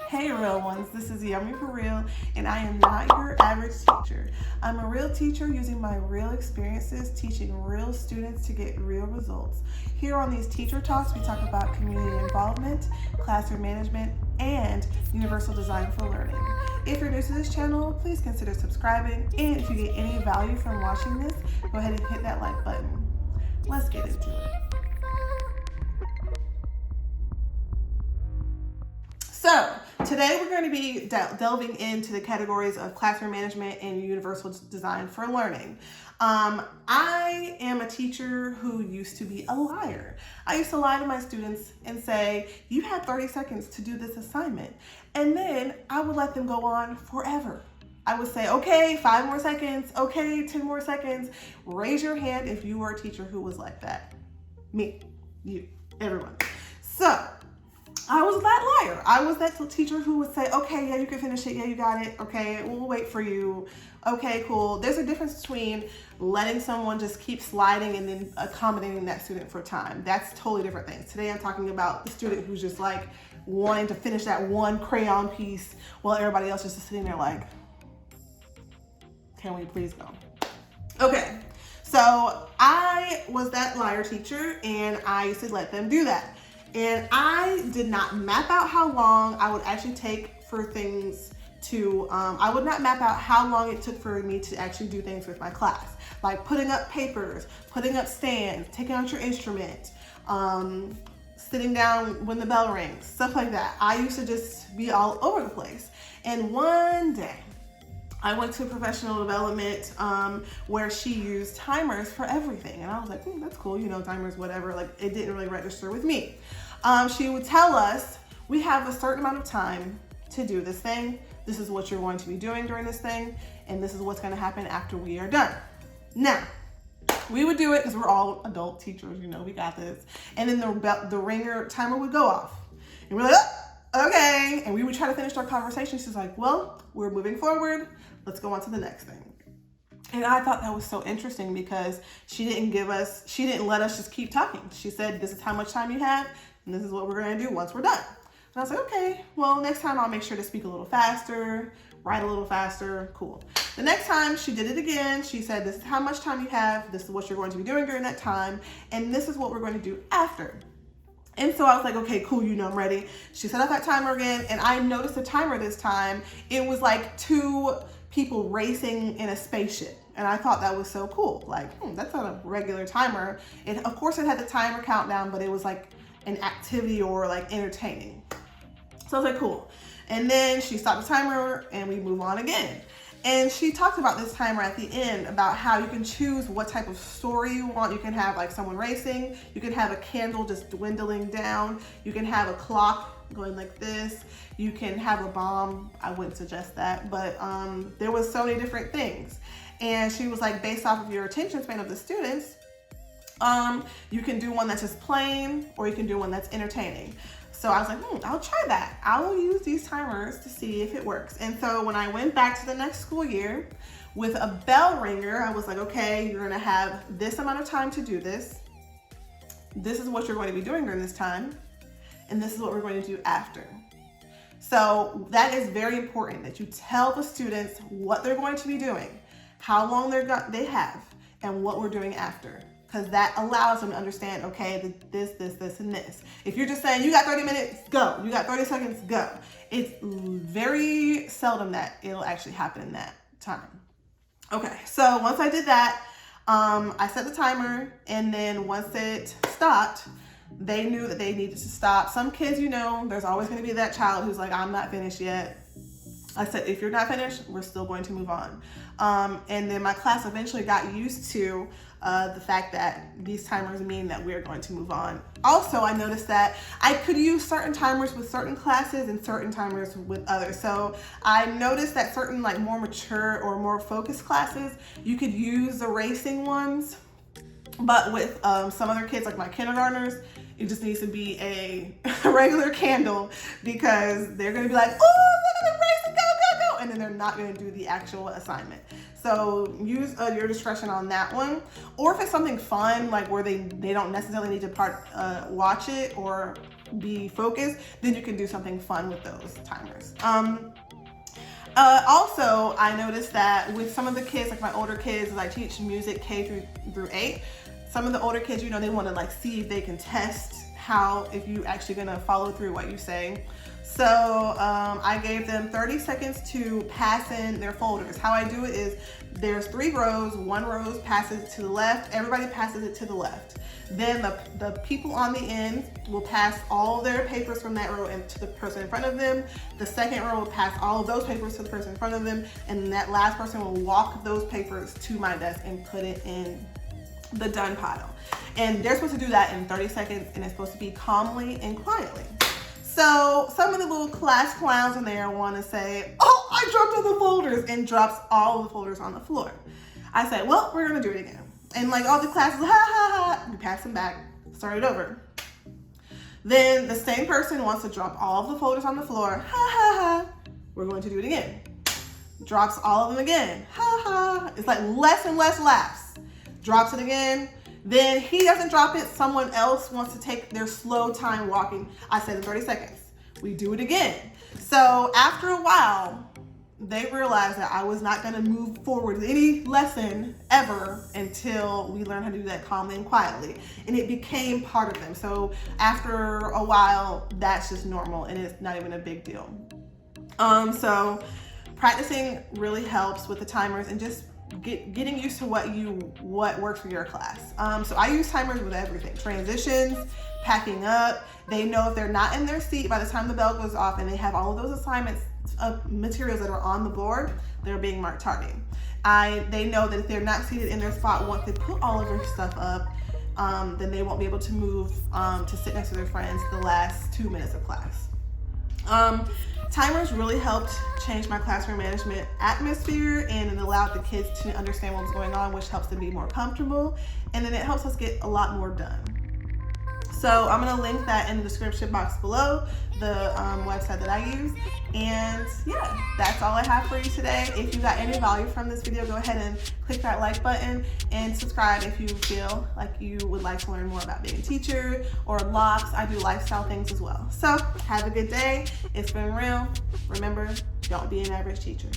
Hey real ones, this is Yummy for Real, and I am not your average teacher. I'm a real teacher using my real experiences teaching real students to get real results. Here on these teacher talks, we talk about community involvement, classroom management, and universal design for learning. If you're new to this channel, please consider subscribing, and if you get any value from watching this, go ahead and hit that like button. Let's get into it. So, today we're going to be delving into the categories of classroom management and universal design for learning. I am a teacher who used to be a liar. I used to lie to my students and say, you had 30 seconds to do this assignment. And then I would let them go on forever. I would say, okay, 5 more seconds, okay, 10 more seconds. Raise your hand if you were a teacher who was like that. Me, you, everyone. So, I was that liar. I was that teacher who would say, okay, yeah, you can finish it. Yeah, you got it. Okay, we'll wait for you. Okay, cool. There's a difference between letting someone just keep sliding and then accommodating that student for time. That's totally different things. Today I'm talking about the student who's just like wanting to finish that one crayon piece while everybody else is just sitting there like, can we please go? Okay, so I was that liar teacher and I used to let them do that. And I did not map out how long I would actually take for things to, I would not map out how long it took for me to actually do things with my class. Like putting up papers, putting up stands, taking out your instrument, sitting down when the bell rings, stuff like that. I used to just be all over the place. And one day, I went to professional development where she used timers for everything. And I was like, that's cool, timers, whatever. Like, it didn't really register with me. She would tell us, we have a certain amount of time to do this thing. This is what you're going to be doing during this thing. And this is what's going to happen after we are done. Now, we would do it because we're all adult teachers, we got this. And then the ringer timer would go off. And we're like, okay. And we would try to finish our conversation. She's like, well, we're moving forward. Let's go on to the next thing. And I thought that was so interesting because she didn't let us just keep talking. She said, this is how much time you have, and this is what we're going to do once we're done. And I was like, okay, well, next time I'll make sure to speak a little faster, write a little faster, cool. The next time she did it again, she said, this is how much time you have, this is what you're going to be doing during that time, and this is what we're going to do after. And so I was like, okay, cool, I'm ready. She set up that timer again, and I noticed the timer this time. It was like 2 people racing in a spaceship. And I thought that was so cool. Like, that's not a regular timer. Of course, it had the timer countdown, but it was like an activity or like entertaining. So I was like, cool. And then she stopped the timer and we move on again. And she talked about this timer at the end about how you can choose what type of story you want. You can have like someone racing. You can have a candle just dwindling down. You can have a clock going like this. You can have a bomb. I wouldn't suggest that, but there was so many different things. And she was like, based off of your attention span of the students, you can do one that's just plain or you can do one that's entertaining. So I was like, I'll try that. I will use these timers to see if it works. And so when I went back to the next school year with a bell ringer, I was like, okay, you're gonna have this amount of time to do this. This is what you're going to be doing during this time. And this is what we're going to do after. So that is very important that you tell the students what they're going to be doing, how long they have, and what we're doing after. Because that allows them to understand, okay, this, and this. If you're just saying, you got 30 minutes, go. You got 30 seconds, go. It's very seldom that it'll actually happen in that time. Okay, so once I did that, I set the timer, and then once it stopped, they knew that they needed to stop. Some kids, there's always going to be that child who's like, I'm not finished yet. I said, if you're not finished, we're still going to move on. And then my class eventually got used to the fact that these timers mean that we're going to move on. Also, I noticed that I could use certain timers with certain classes and certain timers with others. So I noticed that certain like more mature or more focused classes, you could use the racing ones. But with some other kids, like my kindergartners, it just needs to be a regular candle because they're going to be like, oh, look at the race, go, and then they're not going to do the actual assignment. So use your discretion on that one. Or if it's something fun, like where they don't necessarily need to watch it or be focused, then you can do something fun with those timers. Also, I noticed that with some of the kids, like my older kids, I teach music K through 8. Some of the older kids, you know, they want to like see if they can test if you actually gonna follow through what you say. So I gave them 30 seconds to pass in their folders. How I do it is there's 3 rows. 1 row passes it to the left. Everybody passes it to the left. Then the people on the end will pass all their papers from that row and to the person in front of them. The second row will pass all of those papers to the person in front of them. And that last person will walk those papers to my desk and put it in the done pile. And they're supposed to do that in 30 seconds, and it's supposed to be calmly and quietly. So some of the little class clowns in there want to say, oh, I dropped all the folders, and drops all of the folders on the floor. I said, well, we're gonna do it again. And like all the classes, ha ha ha, we pass them back, start it over. Then the same person wants to drop all of the folders on the floor, ha ha ha, we're going to do it again. Drops all of them again, ha ha. It's like less and less laughs. Drops it again. Then he doesn't drop it. Someone else wants to take their slow time walking. I said in 30 seconds. We do it again. So after a while, they realized that I was not going to move forward with any lesson ever until we learned how to do that calmly and quietly. And it became part of them. So after a while, that's just normal and it's not even a big deal. So practicing really helps with the timers and just getting used to what works for your class. So I use timers with everything. Transitions, packing up. They know if they're not in their seat by the time the bell goes off and they have all of those assignments of materials that are on the board, they're being marked tardy. They know that if they're not seated in their spot once they put all of their stuff up, then they won't be able to move to sit next to their friends the last 2 minutes of class. Timers really helped change my classroom management atmosphere, and it allowed the kids to understand what was going on, which helps them be more comfortable, and then it helps us get a lot more done. So I'm going to link that in the description box below, the website that I use. And yeah, that's all I have for you today. If you got any value from this video, go ahead and click that like button and subscribe if you feel like you would like to learn more about being a teacher or locks. I do lifestyle things as well. So have a good day. It's been real. Remember, don't be an average teacher.